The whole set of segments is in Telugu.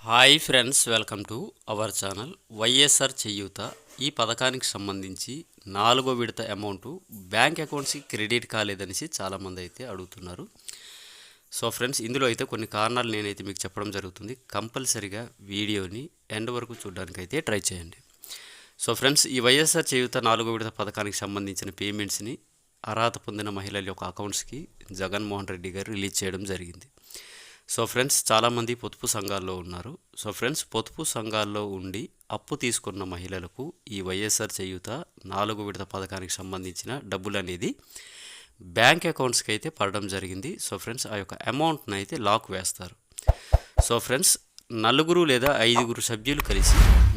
Hi friends, welcome to our channel YSR చేయూత. ఈ పథకానికి సంబంధించి 4వ విడత అమౌంట్ బ్యాంక్ అకౌంట్స్కి క్రెడిట్ కాలేదనేసి చాలామంది అయితే అడుగుతున్నారు. సో ఫ్రెండ్స్, ఇందులో అయితే కొన్ని కారణాలు నేనైతే మీకు చెప్పడం జరుగుతుంది. కంపల్సరిగా వీడియోని ఎండ్ వరకు చూడడానికి అయితే ట్రై చేయండి. సో ఫ్రెండ్స్, ఈ వైఎస్ఆర్ చేయూత 4వ విడత పథకానికి సంబంధించిన పేమెంట్స్ని అర్హత పొందిన మహిళల యొక్క అకౌంట్స్కి జగన్మోహన్ రెడ్డి గారు రిలీజ్ చేయడం జరిగింది. సో ఫ్రెండ్స్, చాలామంది పొదుపు సంఘాల్లో ఉన్నారు. సో ఫ్రెండ్స్, పొదుపు సంఘాల్లో ఉండి అప్పు తీసుకున్న మహిళలకు ఈ వైఎస్ఆర్ చేయూత 4వ విడత పథకానికి సంబంధించిన డబ్బులు అనేది బ్యాంక్ అకౌంట్స్కి అయితే పడడం జరిగింది. సో ఫ్రెండ్స్, ఆ యొక్క అమౌంట్ని అయితే లాక్ వేస్తారు. సో ఫ్రెండ్స్, 4 లేదా 5 సభ్యులు కలిసి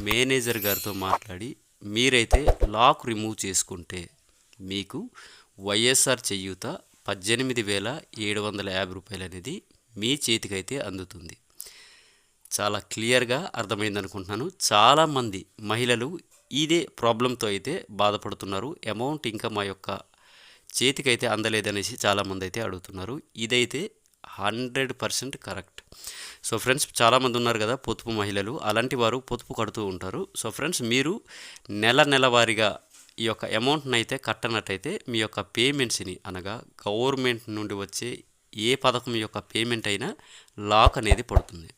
మేనేజర్ గారితో మాట్లాడి మీరైతే లాక్ రిమూవ్ చేసుకుంటే మీకు వైఎస్ఆర్ చేయూత 18,750 రూపాయలు అనేది మీ చేతికైతే అందుతుంది. చాలా క్లియర్గా అర్థమైంది అనుకుంటున్నాను. చాలామంది మహిళలు ఇదే ప్రాబ్లంతో అయితే బాధపడుతున్నారు. అమౌంట్ ఇంకా మా యొక్క చేతికైతే అందలేదనేసి చాలామంది అయితే అడుగుతున్నారు. ఇదైతే 100% కరెక్ట్. సో ఫ్రెండ్స్, చాలామంది ఉన్నారు కదా పొదుపు మహిళలు, అలాంటి వారు పొదుపు కడుతూ ఉంటారు. సో ఫ్రెండ్స్, మీరు నెలవారీగా ఈ యొక్క అమౌంట్ని అయితే కట్టనట్టయితే మీ యొక్క పేమెంట్స్ని, అనగా గవర్నమెంట్ నుండి వచ్చే ఏ పథకం యొక్క పేమెంట్ అయినా లాక్ అనేది పడుతుంది.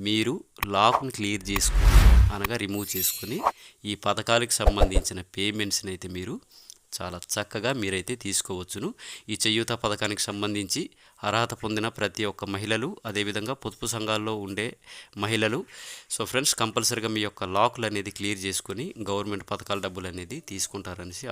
మీరు లాక్ని క్లియర్ చేసుకుని, అనగా రిమూవ్ చేసుకుని ఈ పథకాలకు సంబంధించిన పేమెంట్స్ని అయితే మీరు చాలా చక్కగా మీరైతే తీసుకోవచ్చును. ఈ చేయూత పథకానికి సంబంధించి అర్హత పొందిన ప్రతి ఒక్క మహిళలు, అదేవిధంగా పొదుపు సంఘాల్లో ఉండే మహిళలు, సో ఫ్రెండ్స్, కంపల్సరీగా మీ యొక్క లాక్లు అనేది క్లియర్ చేసుకొని గవర్నమెంట్ పథకాల డబ్బులు అనేది తీసుకుంటారనేసి